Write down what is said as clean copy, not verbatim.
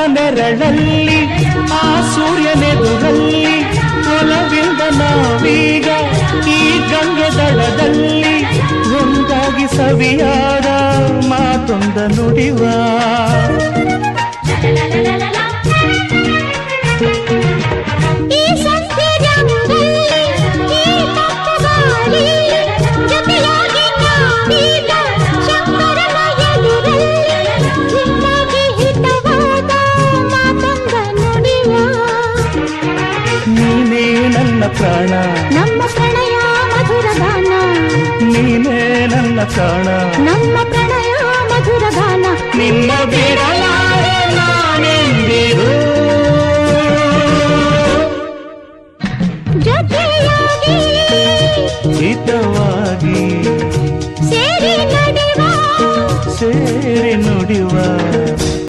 ನೆರಳಲ್ಲಿ ಆ ಸೂರ್ಯನೆದುರಲ್ಲಿ ಒಲವಿಂದ ನಾವೀಗ ಈ ಗಂಗೆ ದಡದಲ್ಲಿ ಒಂದಾಗಿ ಸವಿಯಾದ ಮಾತೊಂದ ನುಡಿವ ನೀನೇ ನನ್ನ ಪ್ರಾಣ ನಮ್ಮ ಪ್ರಣಯ ಮಧುರ ಗಾನ ನೀನೇ ನನ್ನ ಪ್ರಾಣ ನಮ್ಮ ಪ್ರಣಯ ಮಧುರ ಗಾನ ನಿನ್ನ ಬಿಡಲ